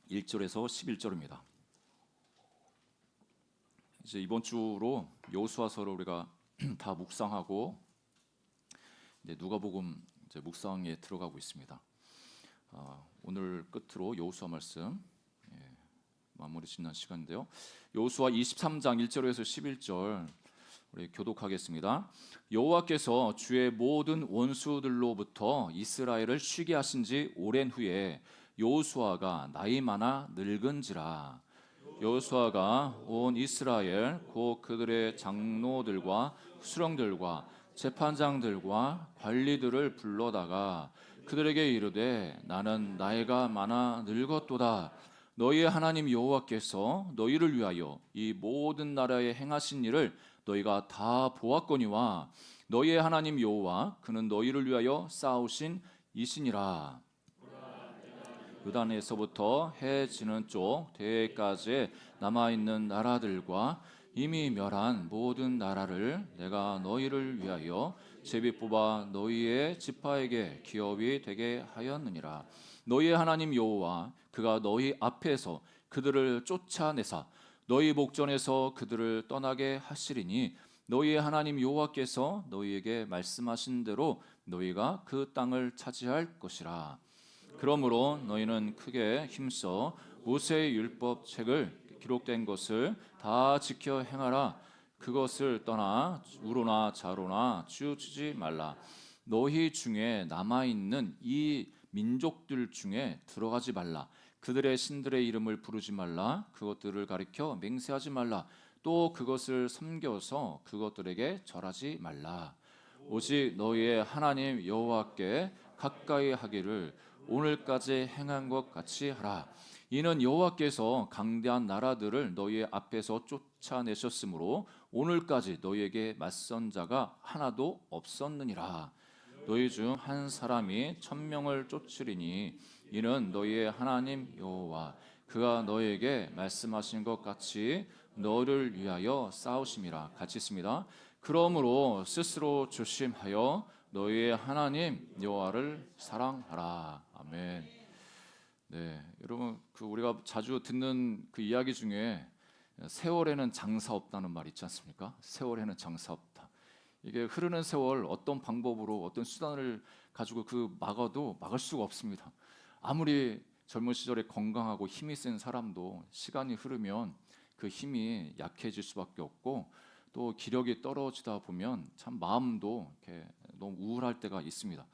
1절에서 11절입니다. 이제 이번 주로 여호수아서를 우리가 다 묵상하고 이제 누가복음 이제 묵상에 들어가고 있습니다. 오늘 끝으로 여호수아 말씀 마무리 짓는 시간인데요. 여호수아 23장 1절에서 11절 우리 교독하겠습니다. 여호와께서 주의 모든 원수들로부터 이스라엘을 쉬게 하신 지 오랜 후에 여호수아가 나이 많아 늙은지라. 여호수아가 온 이스라엘 곧 그들의 장로들과 수령들과 재판장들과 관리들을 불러다가 그들에게 이르되 나는 나이가 많아 늙었도다. 너희의 하나님 여호와께서 너희를 위하여 이 모든 나라에 행하신 일을 너희가 다 보았거니와 너희의 하나님 여호와 그는 너희를 위하여 싸우신 이시니라. 요단에서부터 해 지는 쪽 대해까지 남아있는 나라들과 이미 멸한 모든 나라를 내가 너희를 위하여 제비 뽑아 너희의 지파에게 기업이 되게 하였느니라. 너희의 하나님 여호와 그가 너희 앞에서 그들을 쫓아내사 너희 목전에서 그들을 떠나게 하시리니 너희의 하나님 여호와께서 너희에게 말씀하신 대로 너희가 그 땅을 차지할 것이라. 그러므로 너희는 크게 힘써 모세의 율법책을 기록된 것을 다 지켜 행하라. 그것을 떠나 우로나 좌로나 치우치지 말라. 너희 중에 남아있는 이 민족들 중에 들어가지 말라. 그들의 신들의 이름을 부르지 말라. 그것들을 가리켜 맹세하지 말라. 또 그것을 섬겨서 그것들에게 절하지 말라. 오직 너희의 하나님 여호와께 가까이 하기를 오늘까지 행한 것 같이 하라. 이는 여호와께서 강대한 나라들을 너희의 앞에서 쫓아내셨으므로 오늘까지 너희에게 맞선 자가 하나도 없었느니라. 너희 중 한 사람이 1000명을 쫓으리니 이는 너희의 하나님 여호와 그가 너희에게 말씀하신 것 같이 너를 위하여 싸우심이라. 같이 있습니다. 그러므로 스스로 조심하여 너희의 하나님 여호와를 사랑하라. 아멘. 네, 여러분 우리가 자주 듣는 그 이야기 중에 세월에는 장사 없다는 말 있지 않습니까? 세월에는 장사 없다. 이게 흐르는 세월 어떤 방법으로 어떤 수단을 가지고 막아도 막을 수가 없습니다. 아무리 젊은 시절에 건강하고 힘이 센 사람도 시간이 흐르면 그 힘이 약해질 수밖에 없고 또 기력이 떨어지다 보면 참 마음도 이렇게 너무 우울할 때가 있습니다.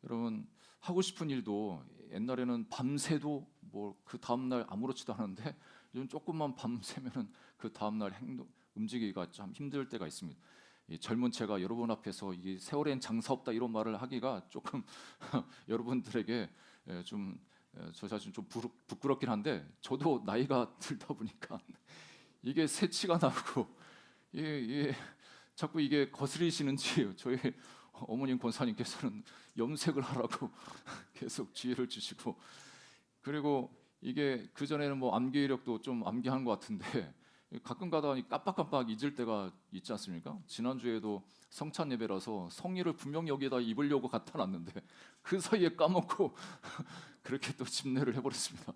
여러분 하고 싶은 일도 옛날에는 밤새도 뭐 그 다음 날 아무렇지도 않은데 요즘 조금만 밤새면은 그 다음 날 움직이기가 참 힘들 때가 있습니다. 이 젊은 체가 여러분 앞에서 이 세월엔 장사 없다 이런 말을 하기가 조금 여러분들에게 저 사실 좀 부끄럽긴 한데 저도 나이가 들다 보니까 이게 새치가 나고 자꾸 이게 거스리시는지 저희 어머님 권사님께서는 염색을 하라고 계속 지혜를 주시고 그리고 이게 그전에는 뭐 암기 이력도 좀 암기하는 것 같은데 가끔 가다 깜빡깜빡 잊을 때가 있지 않습니까? 지난주에도 성찬 예배라서 성의를 분명히 여기에다 입으려고 갖다 놨는데 그 사이에 까먹고 그렇게 또 집례를 해버렸습니다.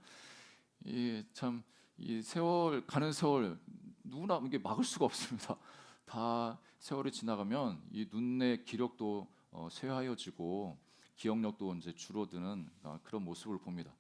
이 세월 가는 세월 누구나 이게 막을 수가 없습니다. 다 세월이 지나가면 이 눈의 기력도 쇠하여지고 기억력도 이제 줄어드는 그런 모습을 봅니다.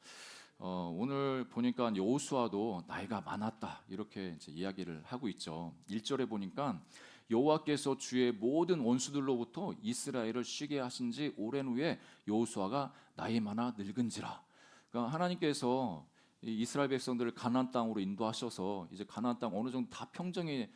오늘 보니까 여호수아도 나이가 많았다 이렇게 이제 이야기를 하고 있죠. 1절에 보니까 여호와께서 주의 모든 원수들로부터 이스라엘을 쉬게 하신 지 오랜 후에 여호수아가 나이 많아 늙은지라. 그러니까 하나님께서 이스라엘 백성들을 가나안 땅으로 인도하셔서 이제 가나안 땅 어느 정도 다 평정이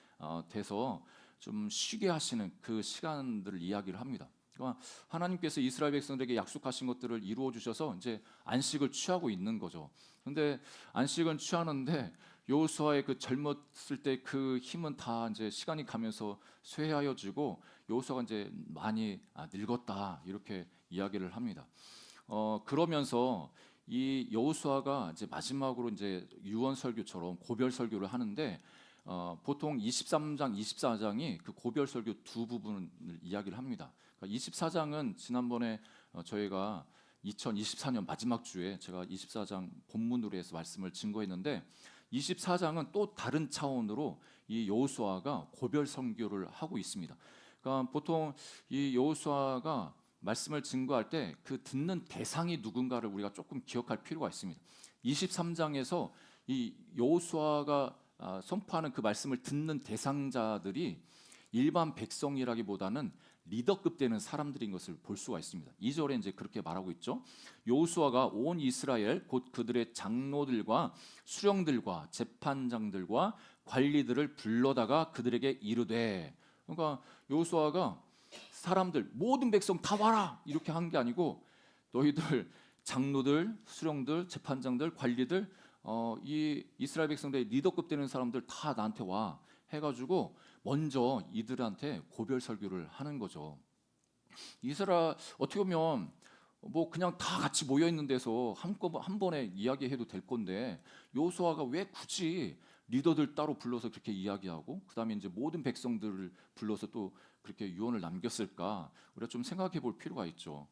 돼서 좀 쉬게 하시는 그 시간들을 이야기를 합니다. 그러니까 하나님께서 이스라엘 백성들에게 약속하신 것들을 이루어 주셔서 이제 안식을 취하고 있는 거죠. 그런데 안식은 취하는데 여호수아의 그 젊었을 때 그 힘은 다 이제 시간이 가면서 쇠하여지고 여호수아가 이제 많이 늙었다 이렇게 이야기를 합니다. 그러면서 이 여호수아가 이제 마지막으로 이제 유언 설교처럼 고별 설교를 하는데 보통 23장, 24장이 그 고별 설교 두 부분을 이야기를 합니다. 그러니까 24장은 지난번에 저희가 2024년 마지막 주에 제가 24장 본문으로 해서 말씀을 증거했는데 24장은 또 다른 차원으로 이 여호수아가 고별 선교를 하고 있습니다. 그러니까 보통 이 여호수아가 말씀을 증거할 때 그 듣는 대상이 누군가를 우리가 조금 기억할 필요가 있습니다. 23장에서 이 여호수아가 선포하는 그 말씀을 듣는 대상자들이 일반 백성이라기보다는 리더급 되는 사람들인 것을 볼 수가 있습니다. 2절에 이제 그렇게 말하고 있죠. 여호수아가 온 이스라엘 곧 그들의 장로들과 수령들과 재판장들과 관리들을 불러다가 그들에게 이르되, 그러니까 여호수아가 사람들 모든 백성 다 와라 이렇게 한 게 아니고 너희들 장로들, 수령들, 재판장들, 관리들, 이 이스라엘 백성들의 리더급 되는 사람들 다 나한테 와 해가지고 먼저 이들한테 고별 설교를 하는 거죠. 이스라엘 어떻게 보면 뭐 그냥 다 같이 모여 있는 데서 한 번에 이야기해도 될 건데 여호수아가 왜 굳이 리더들 따로 불러서 그렇게 이야기하고 그다음에 이제 모든 백성들을 불러서 또 그렇게 유언을 남겼을까? 우리가 좀 생각해 볼 필요가 있죠.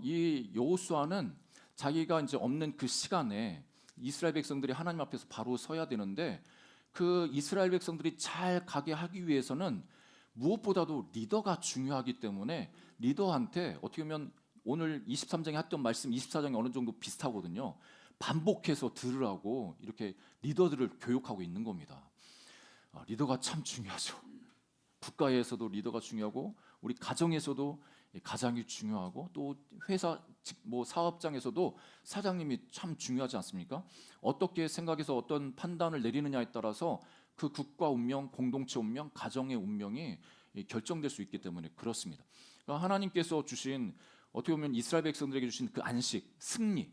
이 여호수아는 자기가 이제 없는 그 시간에 이스라엘 백성들이 하나님 앞에서 바로 서야 되는데 그 이스라엘 백성들이 잘 가게 하기 위해서는 무엇보다도 리더가 중요하기 때문에 리더한테 어떻게 보면 오늘 23장에 했던 말씀 24장에 어느 정도 비슷하거든요. 반복해서 들으라고 이렇게 리더들을 교육하고 있는 겁니다. 리더가 참 중요하죠. 국가에서도 리더가 중요하고 우리 가정에서도 가장이 중요하고 또 회사 뭐 사업장에서도 사장님이 참 중요하지 않습니까? 어떻게 생각해서 어떤 판단을 내리느냐에 따라서 그 국가 운명, 공동체 운명, 가정의 운명이 결정될 수 있기 때문에 그렇습니다. 그러니까 하나님께서 주신 어떻게 보면 이스라엘 백성들에게 주신 그 안식, 승리,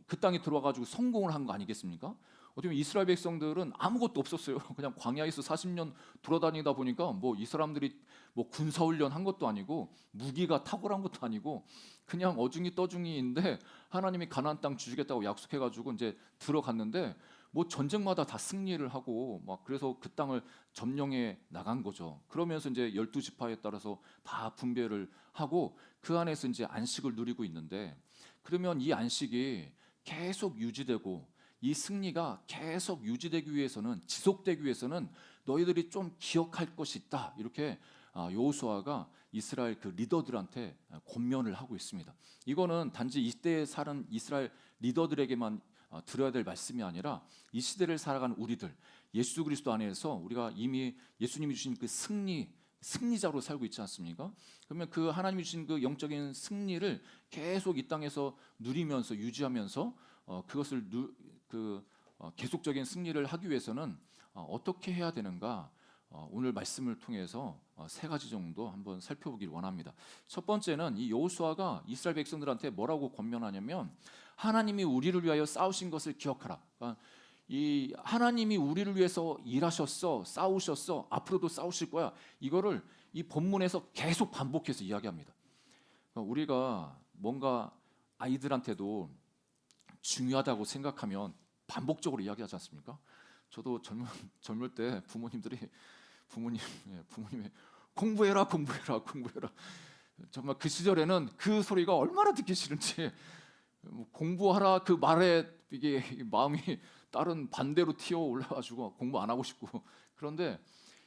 그 땅에 들어와가지고 성공을 한 거 아니겠습니까? 어떻게 보면 이스라엘 백성들은 아무것도 없었어요. 그냥 광야에서 40년 돌아다니다 보니까 뭐 이 사람들이 뭐 군사훈련 한 것도 아니고 무기가 탁월한 것도 아니고 그냥 어중이 떠중이인데 하나님이 가나안 땅 주시겠다고 약속해가지고 이제 들어갔는데 뭐 전쟁마다 다 승리를 하고 막 그래서 그 땅을 점령해 나간 거죠. 그러면서 이제 12지파에 따라서 다 분배를 하고 그 안에서 이제 안식을 누리고 있는데 그러면 이 안식이 계속 유지되고 이 승리가 계속 유지되기 위해서는 지속되기 위해서는 너희들이 좀 기억할 것이 있다. 이렇게 여호수아가 이스라엘 그 리더들한테 권면을 하고 있습니다. 이거는 단지 이때에 사는 이스라엘 리더들에게만 들어야 될 말씀이 아니라 이 시대를 살아가는 우리들 예수 그리스도 안에서 우리가 이미 예수님이 주신 그 승리자로 살고 있지 않습니까? 그러면 그 하나님이 주신 그 영적인 승리를 계속 이 땅에서 누리면서 유지하면서 그것을 계속적인 승리를 하기 위해서는 어떻게 해야 되는가? 오늘 말씀을 통해서 세 가지 정도 한번 살펴보길 원합니다. 첫 번째는 이 여호수아가 이스라엘 백성들한테 뭐라고 권면하냐면 하나님이 우리를 위하여 싸우신 것을 기억하라. 그러니까 이 하나님이 우리를 위해서 일하셨어, 싸우셨어, 앞으로도 싸우실 거야. 이거를 이 본문에서 계속 반복해서 이야기합니다. 그러니까 우리가 뭔가 아이들한테도 중요하다고 생각하면 반복적으로 이야기하지 않습니까? 저도 젊을 때 부모님의 공부해라 정말 그 시절에는 그 소리가 얼마나 듣기 싫은지 공부하라 그 말에 이게 마음이 다른 반대로 튀어 올라가지고 공부 안 하고 싶고 그런데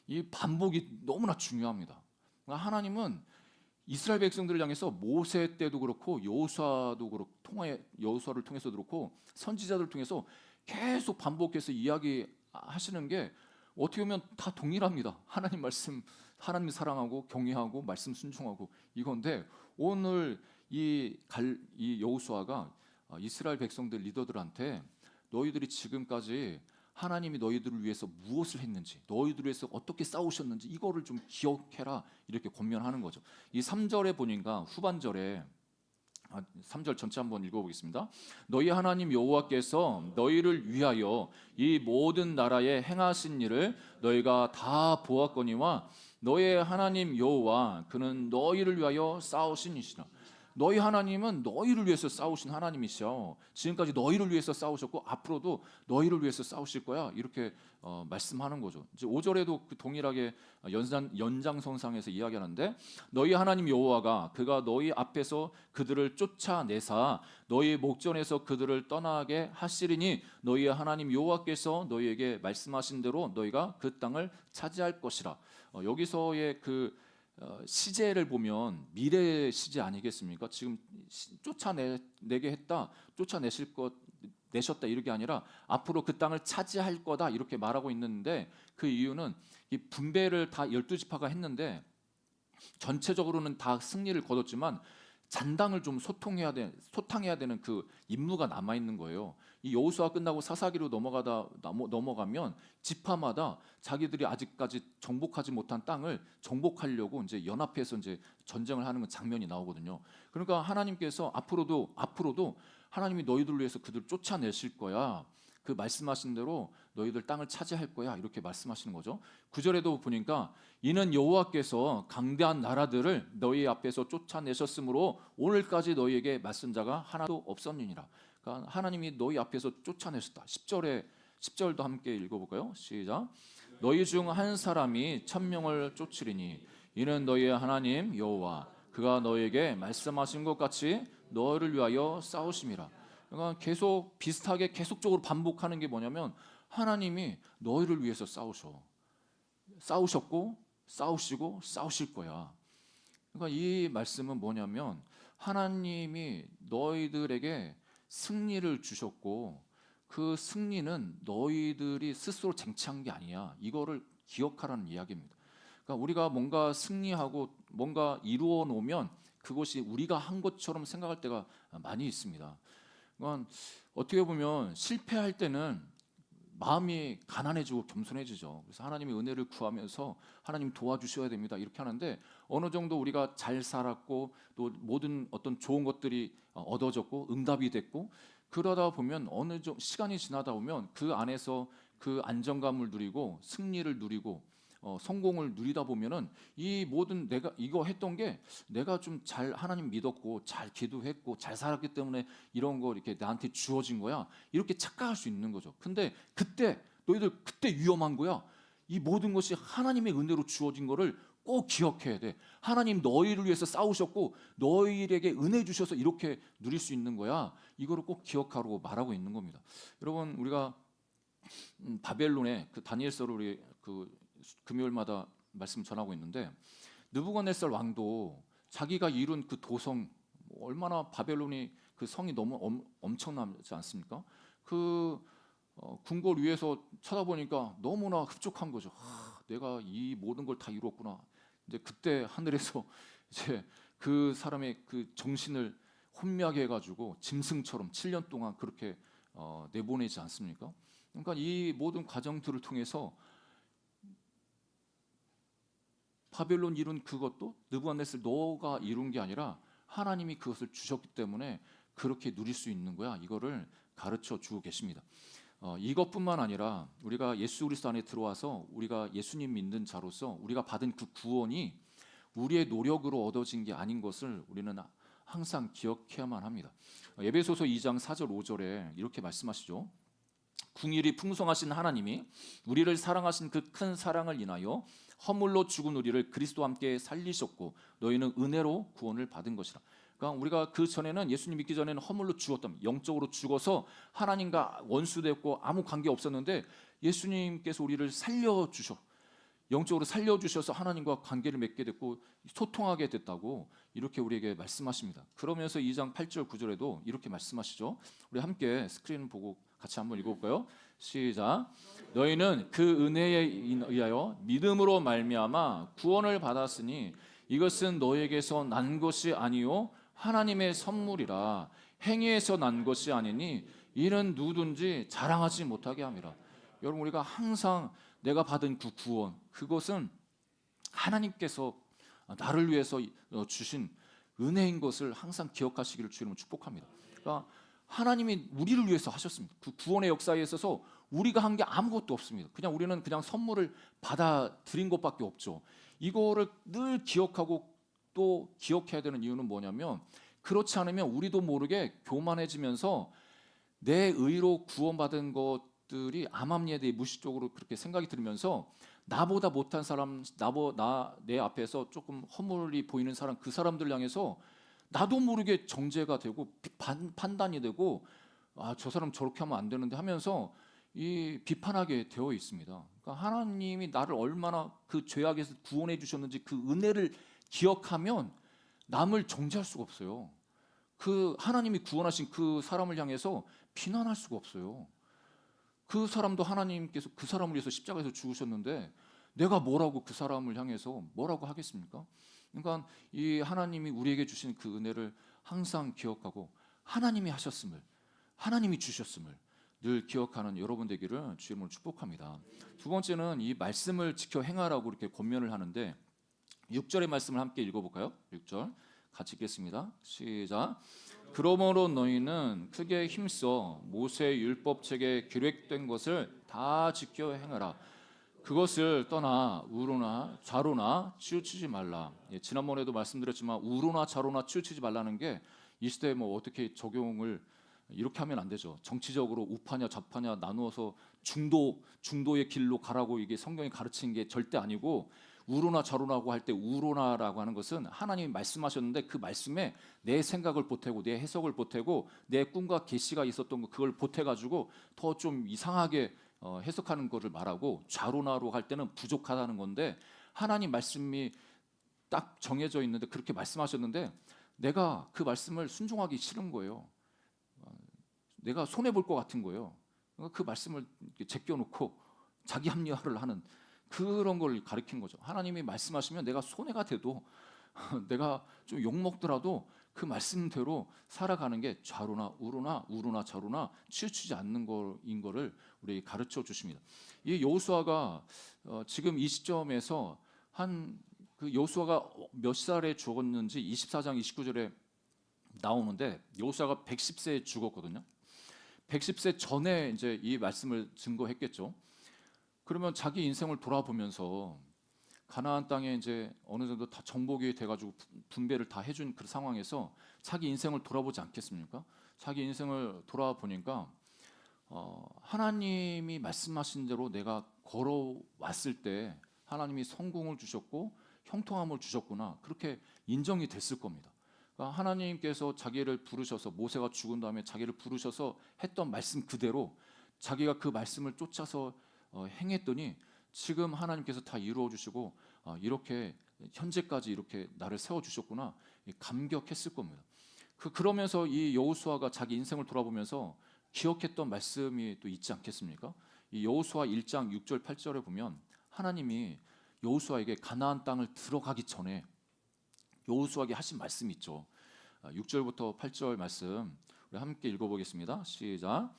이 반복이 너무나 중요합니다. 그러니까 하나님은 이스라엘 백성들을 향해서 모세 때도 그렇고 여호수아를 통해서도 그렇고 선지자들을 통해서 계속 반복해서 이야기하시는 게 어떻게 보면 다 동일합니다. 하나님 말씀, 하나님 사랑하고 경외하고 말씀 순종하고 이건데 오늘 이 여호수아가 이스라엘 백성들 리더들한테 너희들이 지금까지 하나님이 너희들을 위해서 무엇을 했는지 너희들을 위해서 어떻게 싸우셨는지 이거를 좀 기억해라 이렇게 권면하는 거죠. 이 3절에 보니까 후반절에 3절 전체 한번 읽어보겠습니다. 너희 하나님 여호와께서 너희를 위하여 이 모든 나라에 행하신 일을 너희가 다 보았거니와 너의 하나님 여호와 그는 너희를 위하여 싸우신 이시라. 너희 하나님은 너희를 위해서 싸우신 하나님이셔. 지금까지 너희를 위해서 싸우셨고 앞으로도 너희를 위해서 싸우실 거야. 이렇게 말씀하는 거죠. 이제 5절에도 그 동일하게 연장선상에서 이야기하는데, 너희 하나님 여호와가 그가 너희 앞에서 그들을 쫓아내사 너희 목전에서 그들을 떠나게 하시리니 너희의 하나님 여호와께서 너희에게 말씀하신 대로 너희가 그 땅을 차지할 것이라. 여기서의 그 시제를 보면 미래의 시제 아니겠습니까? 지금 쫓아내게 했다, 쫓아내실 것 내셨다 이렇게 아니라 앞으로 그 땅을 차지할 거다 이렇게 말하고 있는데, 그 이유는 이 분배를 다 12지파가 했는데 전체적으로는 다 승리를 거뒀지만 잔당을 좀 소탕해야 되는 그 임무가 남아 있는 거예요. 이 여호수아 끝나고 사사기로 넘어가면 지파마다 자기들이 아직까지 정복하지 못한 땅을 정복하려고 이제 연합해서 이제 전쟁을 하는 장면이 나오거든요. 그러니까 하나님께서 앞으로도 하나님이 너희들을 위해서 그들을 쫓아내실 거야. 그 말씀하신 대로 너희들 땅을 차지할 거야. 이렇게 말씀하시는 거죠. 9절에도 보니까 이는 여호와께서 강대한 나라들을 너희 앞에서 쫓아내셨으므로 오늘까지 너희에게 맞선 자가 하나도 없었느니라. 그러니까 하나님이 너희 앞에서 쫓아내셨다. 10절도 함께 읽어볼까요? 시작. 너희 중 한 사람이 1000명을 쫓으리니 이는 너희의 하나님 여호와 그가 너희에게 말씀하신 것 같이 너희를 위하여 싸우심이라. 그러니까 계속 비슷하게 계속적으로 반복하는 게 뭐냐면 하나님이 너희를 위해서 싸우셨고 싸우시고 싸우실 거야. 그러니까 이 말씀은 뭐냐면 하나님이 너희들에게 승리를 주셨고 그 승리는 너희들이 스스로 쟁취한 게 아니야. 이거를 기억하라는 이야기입니다. 그러니까 우리가 뭔가 승리하고 뭔가 이루어 놓으면 그것이 우리가 한 것처럼 생각할 때가 많이 있습니다. 그러니까 어떻게 보면 실패할 때는 마음이 가난해지고 겸손해지죠. 그래서 하나님의 은혜를 구하면서 하나님 도와주셔야 됩니다. 이렇게 하는데 어느 정도 우리가 잘 살았고 또 모든 어떤 좋은 것들이 얻어졌고 응답이 됐고 그러다 보면 어느 정도 시간이 지나다 보면 그 안에서 그 안정감을 누리고 승리를 누리고 성공을 누리다 보면은 이 모든 내가 이거 했던 게 내가 좀 잘 하나님 믿었고 잘 기도했고 잘 살았기 때문에 이런 거 이렇게 나한테 주어진 거야 이렇게 착각할 수 있는 거죠. 근데 너희들 그때 위험한 거야. 이 모든 것이 하나님의 은혜로 주어진 거를 꼭 기억해야 돼. 하나님 너희를 위해서 싸우셨고 너희에게 은혜 주셔서 이렇게 누릴 수 있는 거야. 이거를 꼭 기억하라고 말하고 있는 겁니다. 여러분 우리가 바벨론의 그 다니엘서를 우리 그 금요일마다 말씀 전하고 있는데 느부갓네살 왕도 자기가 이룬 그 도성 얼마나 바벨론이 그 성이 너무 엄청나지 않습니까? 그 궁궐 위에서 쳐다보니까 너무나 흡족한 거죠. 내가 이 모든 걸 다 이루었구나. 이제 그때 하늘에서 이제 그 사람의 그 정신을 혼미하게 해가지고 짐승처럼 7년 동안 그렇게 내보내지 않습니까? 그러니까 이 모든 과정들을 통해서 바벨론 이룬 그것도 느부갓네살 너가 이룬 게 아니라 하나님이 그것을 주셨기 때문에 그렇게 누릴 수 있는 거야. 이거를 가르쳐 주고 계십니다. 이것뿐만 아니라 우리가 예수 그리스도 안에 들어와서 우리가 예수님 믿는 자로서 우리가 받은 그 구원이 우리의 노력으로 얻어진 게 아닌 것을 우리는 항상 기억해야만 합니다. 에베소서 2장 4절 5절에 이렇게 말씀하시죠. 궁일이 풍성하신 하나님이 우리를 사랑하신 그 큰 사랑을 인하여 허물로 죽은 우리를 그리스도와 함께 살리셨고 너희는 은혜로 구원을 받은 것이라. 그러니까 우리가 그 전에는 예수님 믿기 전에는 허물로 죽었던 영적으로 죽어서 하나님과 원수됐고 아무 관계 없었는데 예수님께서 우리를 영적으로 살려주셔서 하나님과 관계를 맺게 됐고 소통하게 됐다고 이렇게 우리에게 말씀하십니다. 그러면서 2장 8절 9절에도 이렇게 말씀하시죠. 우리 함께 스크린 보고 같이 한번 읽어볼까요? 시작. 너희는 그 은혜에 의하여 믿음으로 말미암아 구원을 받았으니 이것은 너희에게서 난 것이 아니요 하나님의 선물이라. 행위에서 난 것이 아니니 이는 누구든지 자랑하지 못하게 함이라. 여러분 우리가 항상 내가 받은 그 구원 그것은 하나님께서 나를 위해서 주신 은혜인 것을 항상 기억하시기를 주님은 축복합니다. 그러니까 하나님이 우리를 위해서 하셨습니다. 그 구원의 역사에 있어서 우리가 한 게 아무것도 없습니다. 우리는 그냥 선물을 받아들인 것밖에 없죠. 이거를 늘 기억하고 또 기억해야 되는 이유는 뭐냐면 그렇지 않으면 우리도 모르게 교만해지면서 내 의로 구원받은 것들이 암암리에 대해 무의식적으로 그렇게 생각이 들면서 나보다 못한 사람, 내 앞에서 조금 허물이 보이는 사람, 그 사람들 향해서 나도 모르게 정죄가 되고 판단이 되고, 아, 저 사람 저렇게 하면 안 되는데 하면서 이 비판하게 되어 있습니다. 그러니까 하나님이 나를 얼마나 그 죄악에서 구원해 주셨는지 그 은혜를 기억하면 남을 정죄할 수가 없어요. 그 하나님이 구원하신 그 사람을 향해서 비난할 수가 없어요. 그 사람도 하나님께서 그 사람을 위해서 십자가에서 죽으셨는데 내가 뭐라고 그 사람을 향해서 뭐라고 하겠습니까? 그러니까 이 하나님이 우리에게 주신 그 은혜를 항상 기억하고 하나님이 하셨음을, 하나님이 주셨음을 늘 기억하는 여러분 되기를 주님으로 축복합니다. 두 번째는 이 말씀을 지켜 행하라고 이렇게 권면을 하는데 6절의 말씀을 함께 읽어볼까요? 6절 같이 읽겠습니다. 시작. 그러므로 너희는 크게 힘써 모세의 율법책에 기록된 것을 다 지켜 행하라. 그것을 떠나 우로나 좌로나 치우치지 말라. 예, 지난번에도 말씀드렸지만 우로나 좌로나 치우치지 말라는 게 이 시대에 뭐 어떻게 적용을 이렇게 하면 안 되죠. 정치적으로 우파냐 좌파냐 나누어서 중도의 길로 가라고 이게 성경이 가르치는 게 절대 아니고, 우로나 좌로라고 할 때 우로나라고 하는 것은 하나님이 말씀하셨는데 그 말씀에 내 생각을 보태고 내 해석을 보태고 내 꿈과 계시가 있었던 거 그걸 보태가지고 더 좀 이상하게 해석하는 것을 말하고, 좌로나로 할 때는 부족하다는 건데 하나님 말씀이 딱 정해져 있는데 그렇게 말씀하셨는데 내가 그 말씀을 순종하기 싫은 거예요. 내가 손해 볼 것 같은 거예요. 그 말씀을 제껴놓고 자기 합리화를 하는 그런 걸 가리킨 거죠. 하나님이 말씀하시면 내가 손해가 돼도 내가 좀 욕먹더라도 그 말씀대로 살아가는 게 좌로나 우로나 우로나 좌로나 치우치지 않는 거인 거를 우리 가르쳐 주십니다. 이 여호수아가 지금 이 시점에서 그 여호수아가 몇 살에 죽었는지 24장 29절에 나오는데 여호수아가 110세에 죽었거든요. 110세 전에 이제 이 말씀을 증거했겠죠. 그러면 자기 인생을 돌아보면서 가나안 땅에 이제 어느 정도 다 정복이 돼가지고 분배를 다 해준 그 상황에서 자기 인생을 돌아보지 않겠습니까? 자기 인생을 돌아보니까 하나님이 말씀하신 대로 내가 걸어왔을 때 하나님이 성공을 주셨고 형통함을 주셨구나, 그렇게 인정이 됐을 겁니다. 그러니까 하나님께서 자기를 부르셔서 모세가 죽은 다음에 자기를 부르셔서 했던 말씀 그대로 자기가 그 말씀을 쫓아서 행했더니 지금 하나님께서 다 이루어 주시고 이렇게 현재까지 이렇게 나를 세워 주셨구나, 감격했을 겁니다. 그러면서 이 여호수아가 자기 인생을 돌아보면서 기억했던 말씀이 또 있지 않겠습니까? 이 여호수아 1장 6절 8절에 보면 하나님이 여호수아에게 가나안 땅을 들어가기 전에 여호수아에게 하신 말씀이 있죠. 6절부터 8절 말씀 우리 함께 읽어보겠습니다. 시작.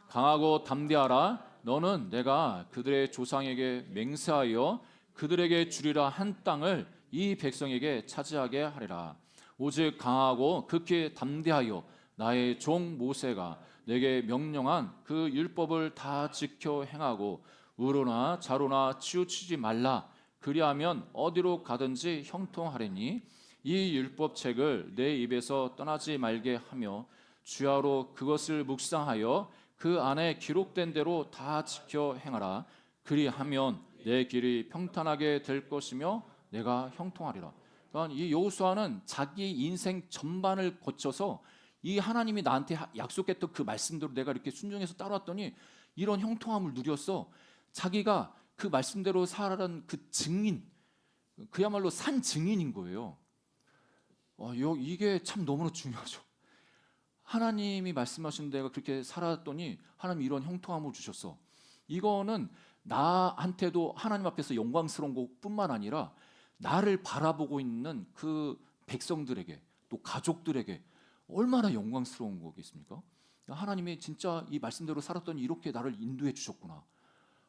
강하고 담대하라. 너는 내가 그들의 조상에게 맹세하여 그들에게 주리라 한 땅을 이 백성에게 차지하게 하리라. 오직 강하고 극히 담대하여 나의 종 모세가 내게 명령한 그 율법을 다 지켜 행하고 우로나 좌로나 치우치지 말라. 그리하면 어디로 가든지 형통하리니 이 율법책을 내 입에서 떠나지 말게 하며 주야로 그것을 묵상하여 그 안에 기록된 대로 다 지켜 행하라. 그리하면 내 길이 평탄하게 될 것이며 내가 형통하리라. 그러니까 이 여호수아는 자기 인생 전반을 거쳐서 이 하나님이 나한테 약속했던 그 말씀대로 내가 이렇게 순종해서 따라왔더니 이런 형통함을 누렸어. 자기가 그 말씀대로 살아간 그 증인, 그야말로 산 증인인 거예요. 이게 참 너무나 중요하죠. 하나님이 말씀하신 내가 그렇게 살았더니 하나님이 이런 형통함을 주셨어. 이거는 나한테도 하나님 앞에서 영광스러운 것뿐만 아니라 나를 바라보고 있는 그 백성들에게 또 가족들에게 얼마나 영광스러운 거겠습니까? 하나님이 진짜 이 말씀대로 살았더니 이렇게 나를 인도해 주셨구나.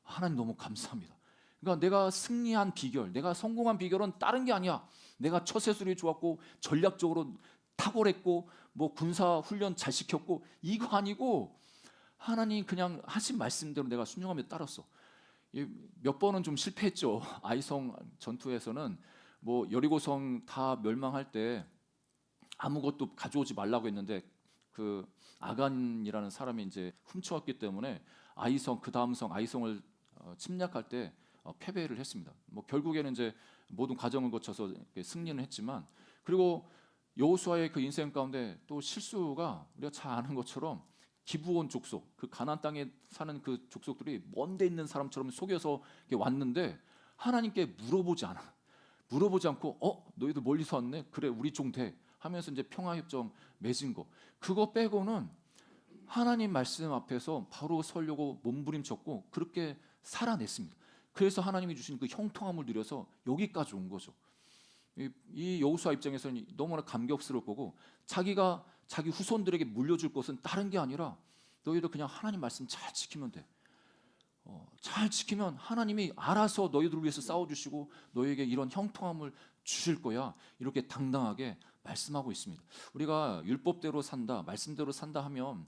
하나님 너무 감사합니다. 그러니까 내가 승리한 비결, 내가 성공한 비결은 다른 게 아니야. 내가 처세술이 좋았고 전략적으로 탁월했고 뭐 군사 훈련 잘 시켰고 이거 아니고 하나님 그냥 하신 말씀대로 내가 순종하며 따랐어. 몇 번은 좀 실패했죠. 아이성 전투에서는 뭐 여리고성 다 멸망할 때 아무것도 가져오지 말라고 했는데 그 아간이라는 사람이 이제 훔쳐왔기 때문에 아이성 그 다음 성 아이성을 침략할 때 패배를 했습니다. 뭐 결국에는 이제 모든 과정을 거쳐서 승리는 했지만, 그리고 여호수아의 그 인생 가운데 또 실수가 우리가 잘 아는 것처럼 기브온 족속, 그 가나안 땅에 사는 그 족속들이 먼데 있는 사람처럼 속여서 왔는데 하나님께 물어보지 않고 너희들 멀리서 왔네, 그래 우리 종 돼 하면서 이제 평화협정 맺은 거, 그거 빼고는 하나님 말씀 앞에서 바로 서려고 몸부림쳤고 그렇게 살아냈습니다. 그래서 하나님이 주신 그 형통함을 누려서 여기까지 온 거죠. 이 여호수아 입장에서는 너무나 감격스러울 거고, 자기가 자기 후손들에게 물려줄 것은 다른 게 아니라 너희들 그냥 하나님 말씀 잘 지키면 돼. 잘 지키면 하나님이 알아서 너희들을 위해서 싸워주시고 너희에게 이런 형통함을 주실 거야, 이렇게 당당하게 말씀하고 있습니다. 우리가 율법대로 산다, 말씀대로 산다 하면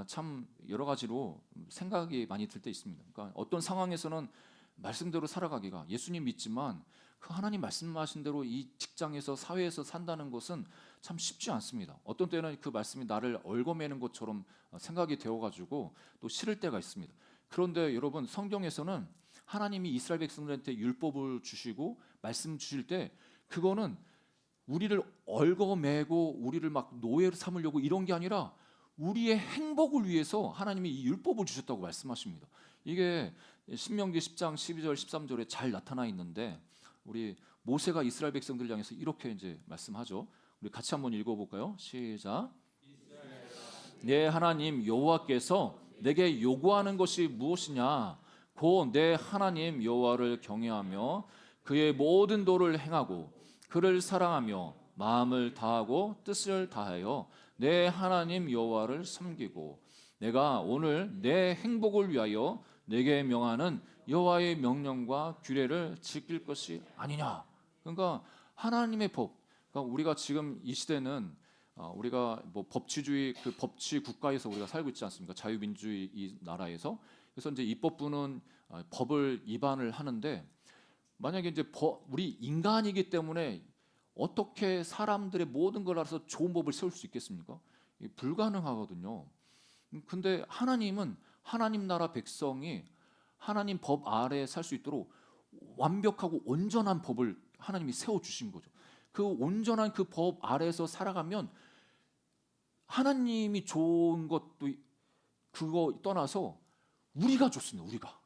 참 여러 가지로 생각이 많이 들 때 있습니다. 그러니까 어떤 상황에서는 말씀대로 살아가기가, 예수님 믿지만 그 하나님 말씀하신 대로 이 직장에서 사회에서 산다는 것은 참 쉽지 않습니다. 어떤 때는 그 말씀이 나를 얽어매는 것처럼 생각이 되어가지고 또 싫을 때가 있습니다. 그런데 여러분, 성경에서는 하나님이 이스라엘 백성들한테 율법을 주시고 말씀 주실 때 그거는 우리를 얽어매고 우리를 막 노예로 삼으려고 이런 게 아니라 우리의 행복을 위해서 하나님이 이 율법을 주셨다고 말씀하십니다. 이게 신명기 10장 12절 13절에 잘 나타나 있는데, 우리 모세가 이스라엘 백성들 향해서 이렇게 이제 말씀하죠. 우리 같이 한번 읽어볼까요? 시작. 내 하나님 여호와께서 내게 요구하는 것이 무엇이냐? 곧 내 하나님 여호와를 경외하며 그의 모든 도를 행하고 그를 사랑하며 마음을 다하고 뜻을 다하여 내 하나님 여호와를 섬기고 내가 오늘 내 행복을 위하여 내게 명하는 여호와의 명령과 규례를 지킬 것이 아니냐. 그러니까 하나님의 법. 그러니까 우리가 지금 이 시대는 우리가 뭐 법치주의, 그 법치 국가에서 우리가 살고 있지 않습니까? 자유민주주의 이 나라에서. 그래서 이제 입법부는 법을 위반을 하는데, 만약에 이제 우리 인간이기 때문에 어떻게 사람들의 모든 걸 알아서 좋은 법을 세울 수 있겠습니까? 불가능하거든요. 근데 하나님은 하나님 나라 백성이 하나님 법 아래에 살 수 있도록 완벽하고 온전한 법을 하나님이 세워주신 거죠. 그 온전한 그 법 아래에서 살아가면 하나님이 좋은 것도 그거 떠나서 우리가 좋습니다. 우리가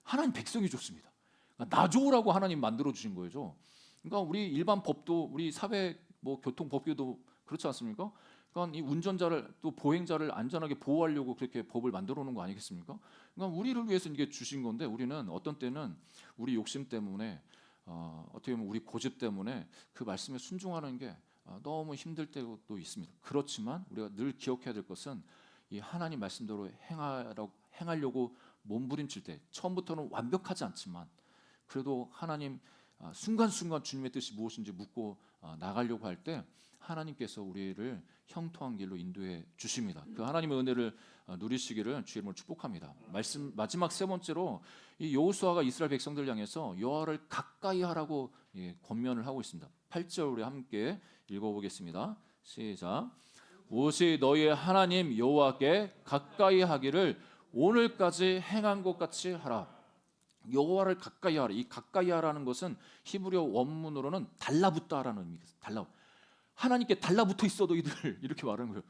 하나님 백성이 좋습니다. 그러니까 나 좋으라고 하나님 만들어 주신 거죠. 그러니까 우리 일반 법도, 우리 사회 뭐 교통 법규도 그렇지 않습니까? 그러니까 이 운전자를 또 보행자를 안전하게 보호하려고 그렇게 법을 만들어 놓은 거 아니겠습니까? 그러니까 우리를 위해서 이게 주신 건데, 우리는 어떤 때는 우리 욕심 때문에 어떻게 보면 우리 고집 때문에 그 말씀에 순종하는 게 너무 힘들 때도 있습니다. 그렇지만 우리가 늘 기억해야 될 것은 이 하나님 말씀대로 행하려고 몸부림칠 때, 처음부터는 완벽하지 않지만 그래도 하나님 순간순간 주님의 뜻이 무엇인지 묻고 나가려고 할 때 하나님께서 우리를 형통한 길로 인도해 주십니다. 그 하나님의 은혜를 누리시기를 주의 이름으로 축복합니다. 마지막 세 번째로 이 여호수아가 이스라엘 백성들 향해서 여호와를 가까이 하라고 권면을 하고 있습니다. 8절 우리 함께 읽어보겠습니다. 시작. 무엇이 너희의 하나님 여호와께 가까이 하기를 오늘까지 행한 것 같이 하라. 여호와를 가까이 하라. 이 가까이 하라는 것은 히브리어 원문으로는 달라붙다라는 의미입니다. 하나님께 달라붙어 있어 너희들, 이렇게 말하는 거예요.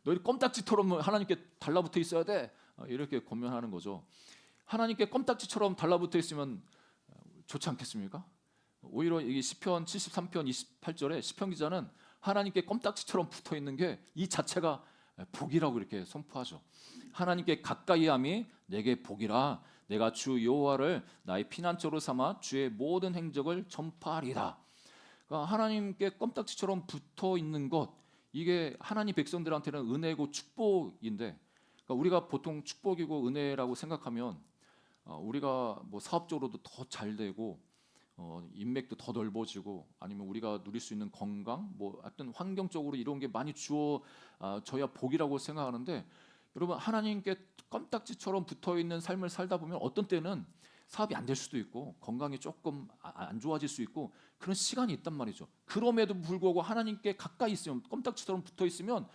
너희들 껌딱지처럼 하나님께 달라붙어 있어야 돼, 이렇게 권면하는 거죠. 하나님께 껌딱지처럼 달라붙어 있으면 좋지 않겠습니까? 오히려 이 시편 73편 28절에 시편 기자는 하나님께 껌딱지처럼 붙어 있는 게 이 자체가 복이라고 이렇게 선포하죠. 하나님께 가까이함이 내게 복이라. 내가 주 여호와를 나의 피난처로 삼아 주의 모든 행적을 전파하리라. 그러니까 하나님께 껌딱지처럼 붙어 있는 것, 이게 하나님 백성들한테는 은혜고 축복인데, 그러니까 우리가 보통 축복이고 은혜라고 생각하면 우리가 뭐 사업적으로도 더 잘 되고 인맥도 더 넓어지고, 아니면 우리가 누릴 수 있는 건강, 뭐 하여튼 환경적으로 이런 게 많이 주어져야 복이라고 생각하는데, 여러분 하나님께 껌딱지처럼 붙어 있는 삶을 살다 보면 어떤 때는 사업이 안 될 수도 있고 건강이 조금 안 좋아질 수 있고 그런 시간이 있단 말이죠. 그럼에도 불구하고 하나님께 가까이 있으면, 껌딱지처럼 붙어 있으면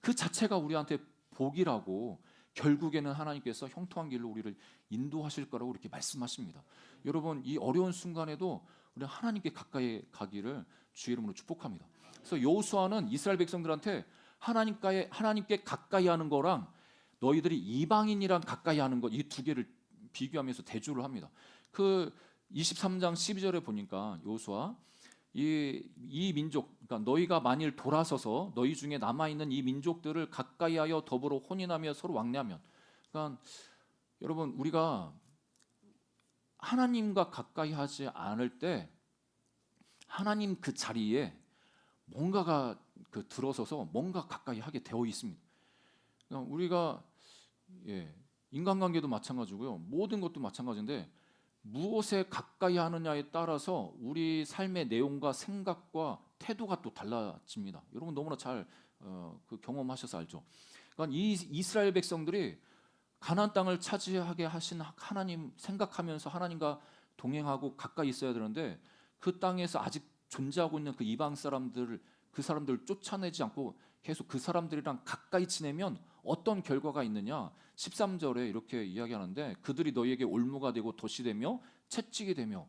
그 자체가 우리한테 복이라고, 결국에는 하나님께서 형통한 길로 우리를 인도하실 거라고 이렇게 말씀하십니다. 여러분, 이 어려운 순간에도 우리 하나님께 가까이 가기를 주의 이름으로 축복합니다. 그래서 여호수아는 이스라엘 백성들한테 하나님께 가까이 하는 거랑 너희들이 이방인이랑 가까이 하는 것, 이 두 개를 비교하면서 대조를 합니다. 그 23장 12절에 보니까 여호수아 이 민족, 그러니까 너희가 만일 돌아서서 너희 중에 남아 있는 이 민족들을 가까이하여 더불어 혼인하며 서로 왕래하면, 그러니까 여러분, 우리가 하나님과 가까이 하지 않을 때 하나님 그 자리에 뭔가가 들어서서 뭔가 가까이 하게 되어 있습니다. 그러니까 우리가 인간관계도 마찬가지고요, 모든 것도 마찬가지인데 무엇에 가까이 하느냐에 따라서 우리 삶의 내용과 생각과 태도가 또 달라집니다. 여러분 너무나 잘 경험하셔서 알죠. 그러니까 이 이스라엘 백성들이 가나안 땅을 차지하게 하신 하나님 생각하면서 하나님과 동행하고 가까이 있어야 되는데, 그 땅에서 아직 존재하고 있는 그 이방 사람들을 쫓아내지 않고 계속 그 사람들이랑 가까이 지내면 어떤 결과가 있느냐, 13절에 이렇게 이야기하는데, 그들이 너희에게 올무가 되고 덫이 되며 채찍이 되며,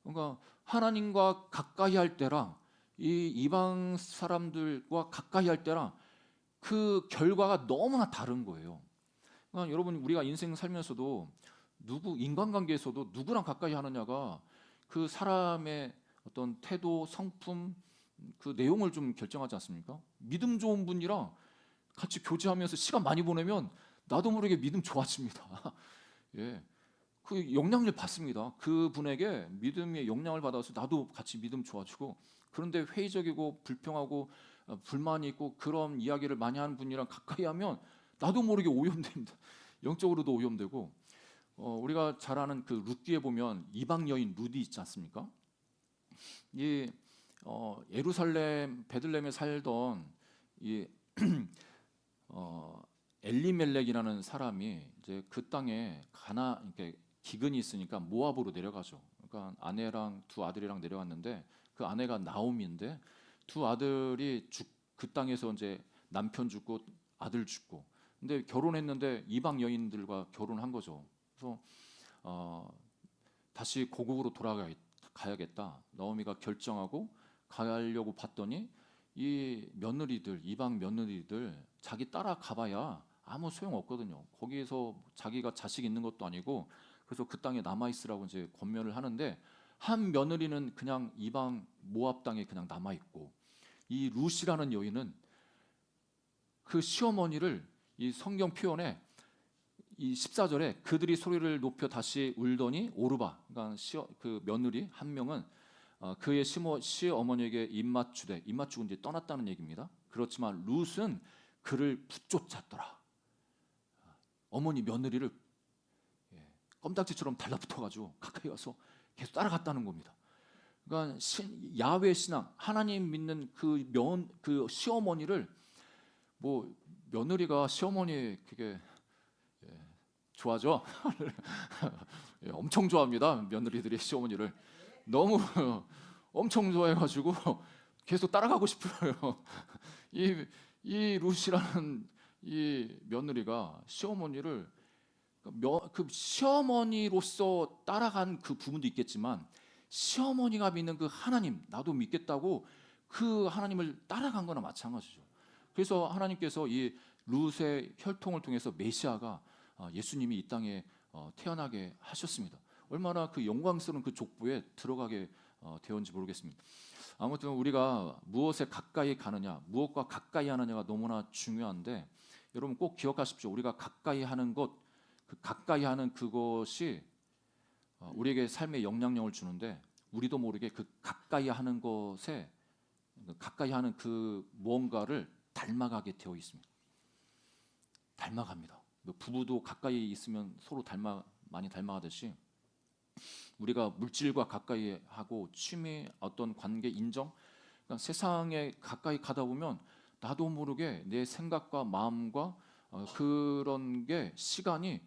그러니까 하나님과 가까이 할 때랑 이 이방 사람들과 가까이 할 때랑 그 결과가 너무나 다른 거예요. 그러니까 여러분, 우리가 인생 살면서도 인간관계에서도 누구랑 가까이 하느냐가 그 사람의 어떤 태도, 성품, 그 내용을 좀 결정하지 않습니까? 믿음 좋은 분이랑 같이 교제하면서 시간 많이 보내면 나도 모르게 믿음 좋아집니다. 예, 그 영향을 받습니다. 그 분에게 믿음의 영향을 받아서 나도 같이 믿음 좋아지고. 그런데 회의적이고 불평하고 불만이 있고 그런 이야기를 많이 하는 분이랑 가까이 하면 나도 모르게 오염됩니다. 영적으로도 오염되고. 우리가 잘 아는 그 룻기에 보면 이방 여인 룻이 있지 않습니까? 이 예루살렘 베들레헴에 살던 이 엘리멜렉이라는 사람이 이제 그 땅에 이렇게 기근이 있으니까 모압으로 내려가죠. 그러니까 아내랑 두 아들이랑 내려왔는데, 그 아내가 나오미인데 두 아들이 그 땅에서 이제 남편 죽고 아들 죽고, 근데 결혼했는데 이방 여인들과 결혼한 거죠. 그래서 다시 고국으로 돌아가야겠다 나오미가 결정하고 가려고 봤더니 이 며느리들, 이방 며느리들 자기 따라가봐야 아무 소용 없거든요. 거기에서 자기가 자식 있는 것도 아니고. 그래서 그 땅에 남아 있으라고 이제 권면을 하는데, 한 며느리는 그냥 이방 모압 땅에 그냥 남아 있고, 이 룻이라는 여인은 그 시어머니를, 이 성경 표현에 이 14절에 그들이 소리를 높여 다시 울더니 오르바, 그러니까 그 며느리 한 명은 그의 시어머니에게 입맞추고 이제 떠났다는 얘기입니다. 그렇지만 룻은 그를 붙쫓았더라. 어머니 며느리를 껌딱지처럼 달라붙어가지고 가까이 와서 계속 따라갔다는 겁니다. 그러니까 야훼 신앙, 하나님 믿는 그 시어머니를, 뭐 며느리가 시어머니 그게 좋아하죠? 엄청 좋아합니다. 며느리들이 시어머니를 너무 엄청 좋아해가지고 계속 따라가고 싶어요. 이 룻이라는 이 며느리가 시어머니를, 그 시어머니로서 따라간 그 부분도 있겠지만, 시어머니가 믿는 그 하나님, 나도 믿겠다고 그 하나님을 따라간 거나 마찬가지죠. 그래서 하나님께서 이 룻의 혈통을 통해서 메시아가 예수님이 이 땅에 태어나게 하셨습니다. 얼마나 그 영광스러운 그 족보에 들어가게 되었는지 모르겠습니다. 아무튼 우리가 무엇에 가까이 가느냐, 무엇과 가까이 하느냐가 너무나 중요한데, 여러분 꼭 기억하십시오. 우리가 가까이 하는 것, 그 가까이 하는 그것이 우리에게 삶의 영향력을 주는데, 우리도 모르게 그 가까이 하는 것에, 가까이 하는 그 무언가를 닮아가게 되어 있습니다. 닮아갑니다. 부부도 가까이 있으면 서로 많이 닮아가듯이, 우리가 물질과 가까이 하고 취미, 어떤 관계, 인정, 그러니까 세상에 가까이 가다 보면 나도 모르게 내 생각과 마음과 그런 게 시간이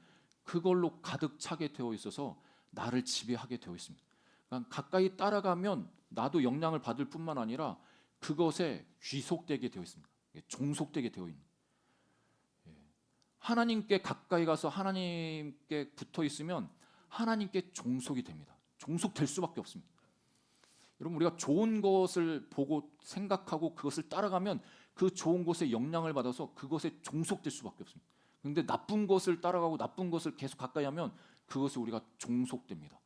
그걸로 가득 차게 되어 있어서 나를 지배하게 되어 있습니다. 그러니까 가까이 따라가면 나도 영향을 받을 뿐만 아니라 그것에 귀속되게 되어 있습니다. 종속되게 되어 있는. 하나님께 가까이 가서 하나님께 붙어 있으면 하나님께 종속이 됩니다. 종속될 수밖에 없습니다. 여러분, 우리가 좋은 것을 보고 생각하고 그것을 따라가면 그 좋은 것에 영향을 받아서 그것에 종속될 수밖에 없습니다. 그런데 나쁜 것을 따라가고 나쁜 것을 계속 가까이 하면 그것에 우리가 종속됩니다.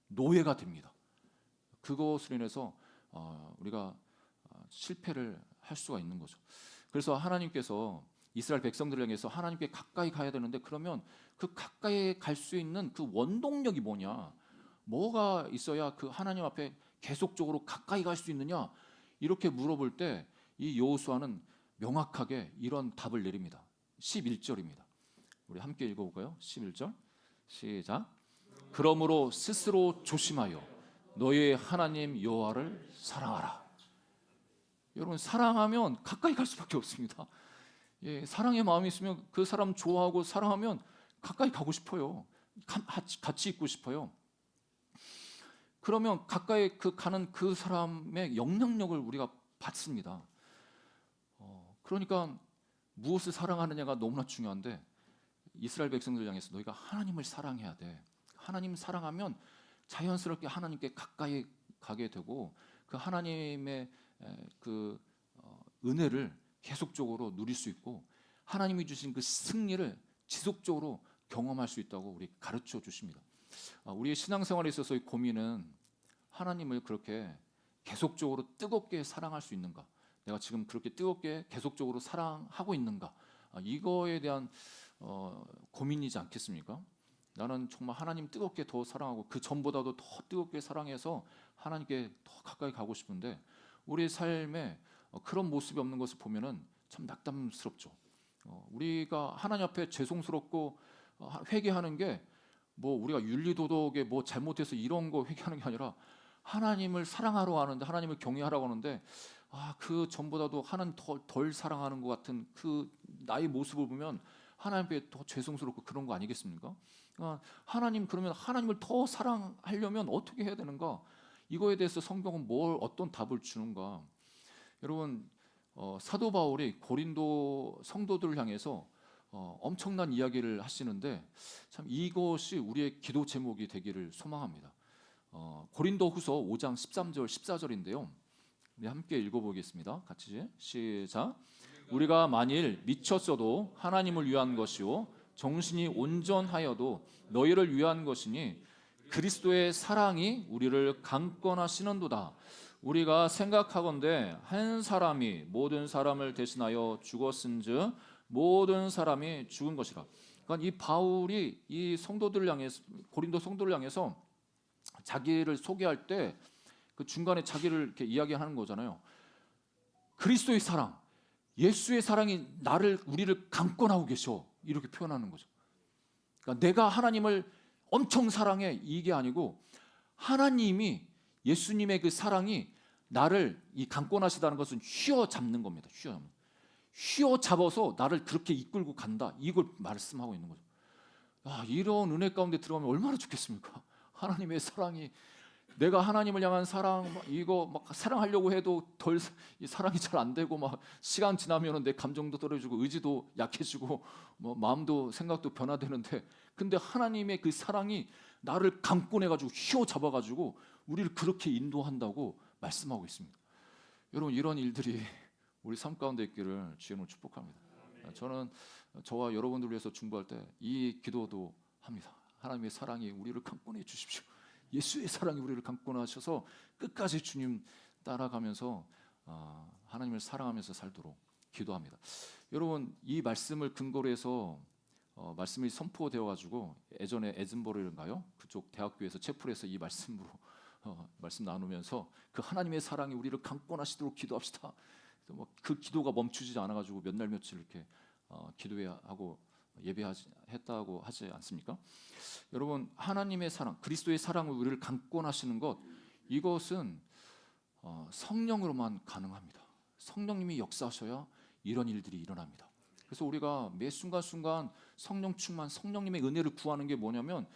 노예가 됩니다. 그것으로 인해서 우리가 실패를 할 수가 있는 거죠. 그래서 하나님께서 이스라엘 백성들을 향해서 하나님께 가까이 가야 되는데, 그러면 그 가까이 갈 수 있는 그 원동력이 뭐냐, 뭐가 있어야 그 하나님 앞에 계속적으로 가까이 갈 수 있느냐, 이렇게 물어볼 때 이 여호수아는 명확하게 이런 답을 내립니다. 11절입니다. 우리 함께 읽어볼까요? 11절 시작. 그러므로 스스로 조심하여 너의 하나님 여호와를 사랑하라. 여러분, 사랑하면 가까이 갈 수밖에 없습니다. 사랑의 마음이 있으면 그 사람 좋아하고 사랑하면 가까이 가고 싶어요. 같이 있고 싶어요. 그러면 가까이 가는 그 사람의 영향력을 우리가 받습니다. 그러니까 무엇을 사랑하느냐가 너무나 중요한데, 이스라엘 백성들 향해서 너희가 하나님을 사랑해야 돼. 하나님 사랑하면 자연스럽게 하나님께 가까이 가게 되고 그 하나님의 그 은혜를 계속적으로 누릴 수 있고 하나님이 주신 그 승리를 지속적으로 경험할 수 있다고 우리 가르쳐 주십니다. 우리의 신앙생활에 있어서의 고민은 하나님을 그렇게 계속적으로 뜨겁게 사랑할 수 있는가, 내가 지금 그렇게 뜨겁게 계속적으로 사랑하고 있는가, 이거에 대한 고민이지 않겠습니까? 나는 정말 하나님 뜨겁게 더 사랑하고 그 전보다도 더 뜨겁게 사랑해서 하나님께 더 가까이 가고 싶은데 우리의 삶에 그런 모습이 없는 것을 보면은 참 낙담스럽죠. 우리가 하나님 앞에 죄송스럽고 회개하는 게 뭐 우리가 윤리도덕에 뭐 잘못해서 이런 거 회개하는 게 아니라 하나님을 사랑하러 하는데, 하나님을 경외하라고 하는데 그 전보다도 하나님 덜 사랑하는 것 같은 그 나의 모습을 보면 하나님 앞에 더 죄송스럽고 그런 거 아니겠습니까? 하나님, 그러면 하나님을 더 사랑하려면 어떻게 해야 되는가? 이거에 대해서 성경은 어떤 답을 주는가? 여러분, 사도 바울이 고린도 성도들을 향해서 엄청난 이야기를 하시는데 참 이것이 우리의 기도 제목이 되기를 소망합니다. 고린도후서 5장 13절 14절인데요. 우리 함께 읽어보겠습니다. 같이 시작. 우리가 만일 미쳤어도 하나님을 위한 것이요 정신이 온전하여도 너희를 위한 것이니 그리스도의 사랑이 우리를 강권하시는도다. 우리가 생각하건대 한 사람이 모든 사람을 대신하여 죽었은즉 모든 사람이 죽은 것이라. 그러니까 이 바울이 이 성도들을 향해서, 고린도 성도를 향해서 자기를 소개할 때 그 중간에 자기를 이렇게 이야기하는 거잖아요. 그리스도의 사랑, 예수의 사랑이 우리를 강권하고 계셔, 이렇게 표현하는 거죠. 그러니까 내가 하나님을 엄청 사랑해, 이게 아니고 하나님이, 예수님의 그 사랑이 나를 이 강권하시다는 것은 휘어잡는 겁니다. 휘어잡아서 나를 그렇게 이끌고 간다, 이걸 말씀하고 있는 거죠. 이런 은혜 가운데 들어가면 얼마나 좋겠습니까? 하나님의 사랑이, 내가 하나님을 향한 사랑, 이거 막 사랑하려고 해도 사랑이 잘 안 되고 막 시간 지나면은 내 감정도 떨어지고 의지도 약해지고 뭐 마음도 생각도 변화되는데, 근데 하나님의 그 사랑이 나를 강권해가지고 휘어잡아가지고 우리를 그렇게 인도한다고 말씀하고 있습니다. 여러분, 이런 일들이 우리 삶 가운데 있기를 주님으로 축복합니다. 저는 저와 여러분들 위해서 중보할 때 이 기도도 합니다. 하나님의 사랑이 우리를 강권해 주십시오. 예수의 사랑이 우리를 강권하셔서 끝까지 주님 따라가면서 하나님을 사랑하면서 살도록 기도합니다. 여러분, 이 말씀을 근거로 해서 말씀이 선포되어 가지고 예전에 에든버러인가요? 그쪽 대학교에서 채플에서 이 말씀으로 말씀 나누면서 그 하나님의 사랑이 우리를 강권하시도록 기도합시다. 그 기도가 멈추지 않아 가지고 몇 날 며칠 이렇게 기도하고 예배했다고 하지 않습니까? 여러분, 하나님의 사랑, 그리스도의 사랑을 우리를 강권하시는 것, 이것은 성령으로만 가능합니다. 성령님이 역사하셔야 이런 일들이 일어납니다. 그래서 우리가 매 순간순간 성령 충만, 성령님의 은혜를 구하는 게 뭐냐면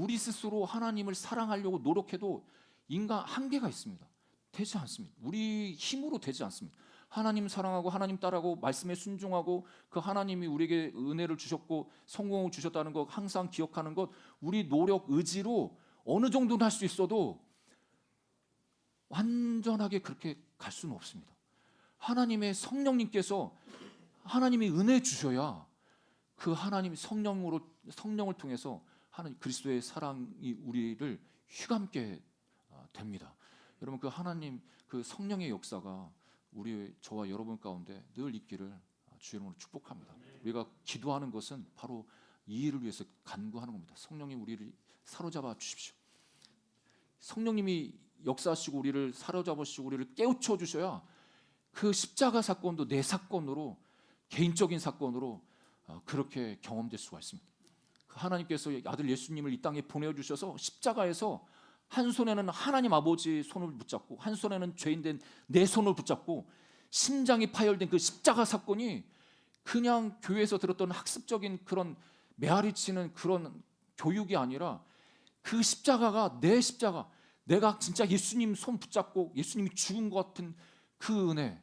우리 스스로 하나님을 사랑하려고 노력해도 인간 한계가 있습니다. 되지 않습니다. 우리 힘으로 되지 않습니다. 하나님 사랑하고 하나님 따라하고 말씀에 순종하고 그 하나님이 우리에게 은혜를 주셨고 성공을 주셨다는 것 항상 기억하는 것, 우리 노력 의지로 어느 정도는 할 수 있어도 완전하게 그렇게 갈 수는 없습니다. 하나님의 성령님께서 하나님이 은혜 주셔야 그 하나님 성령을 통해서 하나님 그리스도의 사랑이 우리를 휘감게 됩니다. 여러분, 그 하나님 그 성령의 역사가 우리 저와 여러분 가운데 늘 있기를 주의 이름으로 축복합니다. 우리가 기도하는 것은 바로 이 일을 위해서 간구하는 겁니다. 성령님 우리를 사로잡아 주십시오. 성령님이 역사하시고 우리를 사로잡으시고 우리를 깨우쳐 주셔야 그 십자가 사건도 내 사건으로, 개인적인 사건으로 그렇게 경험될 수가 있습니다. 하나님께서 아들 예수님을 이 땅에 보내주셔서 십자가에서 한 손에는 하나님 아버지 손을 붙잡고 한 손에는 죄인된 내 손을 붙잡고 심장이 파열된 그 십자가 사건이 그냥 교회에서 들었던 학습적인 그런 메아리치는 그런 교육이 아니라 그 십자가가 내 십자가, 내가 진짜 예수님 손 붙잡고 예수님이 죽은 것 같은 그 은혜,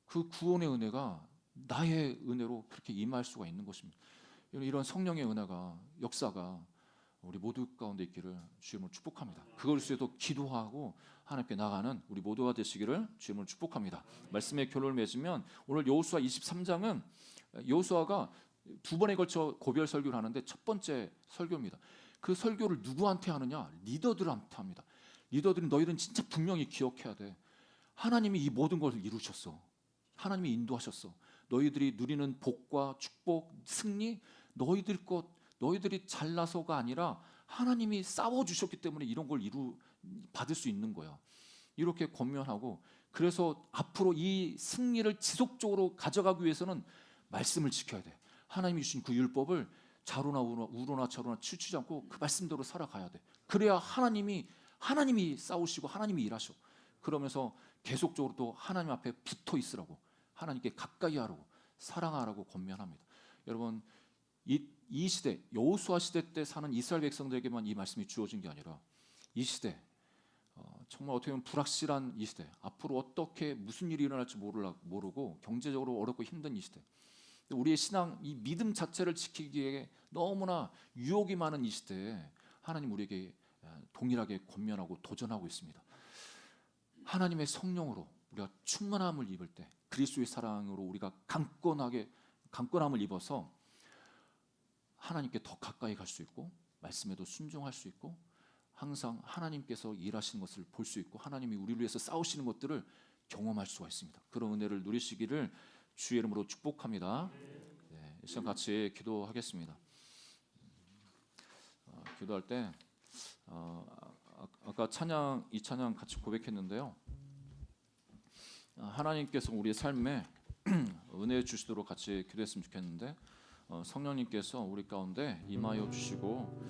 그 구원의 은혜가 나의 은혜로 그렇게 임할 수가 있는 것입니다. 이런 성령의 은혜가 역사가 우리 모두 가운데 있기를 주님을 축복합니다. 그걸 위해서도 기도하고 하나님께 나가는 우리 모두가 되시기를 주님을 축복합니다. 말씀의 결론을 맺으면 오늘 여호수아 23장은 여호수아가 두 번에 걸쳐 고별 설교를 하는데 첫 번째 설교입니다. 그 설교를 누구한테 하느냐? 리더들한테 합니다. 리더들은 너희들은 진짜 분명히 기억해야 돼. 하나님이 이 모든 것을 이루셨어. 하나님이 인도하셨어. 너희들이 누리는 복과 축복, 승리, 너희들이 잘나서가 아니라 하나님이 싸워주셨기 때문에 이런 걸 받을 수 있는 거야. 이렇게 권면하고, 그래서 앞으로 이 승리를 지속적으로 가져가기 위해서는 말씀을 지켜야 돼. 하나님이 주신 그 율법을 좌로나 우로나 좌로나 치우치지 않고 그 말씀대로 살아가야 돼. 그래야 하나님이 싸우시고 하나님이 일하셔. 그러면서 계속적으로 또 하나님 앞에 붙어 있으라고, 하나님께 가까이 하라고, 사랑하라고 권면합니다. 여러분, 이 시대, 여호수아 시대 때 사는 이스라엘 백성들에게만 이 말씀이 주어진 게 아니라 이 시대, 정말 어떻게 보면 불확실한 이 시대, 앞으로 어떻게 무슨 일이 일어날지 모르고 경제적으로 어렵고 힘든 이 시대, 우리의 신앙, 이 믿음 자체를 지키기에 너무나 유혹이 많은 이 시대에 하나님 우리에게 동일하게 권면하고 도전하고 있습니다. 하나님의 성령으로 우리가 충만함을 입을 때, 그리스도의 사랑으로 우리가 강건함을 입어서 하나님께 더 가까이 갈 수 있고 말씀에도 순종할 수 있고 항상 하나님께서 일하시는 것을 볼 수 있고 하나님이 우리를 위해서 싸우시는 것들을 경험할 수가 있습니다. 그런 은혜를 누리시기를 주의 이름으로 축복합니다. 네, 이 시간 같이 기도하겠습니다. 기도할 때 아까 이 찬양 같이 고백했는데요. 하나님께서 우리의 삶에 은혜 주시도록 같이 기도했으면 좋겠는데 성령님께서 우리 가운데 임하여 주시고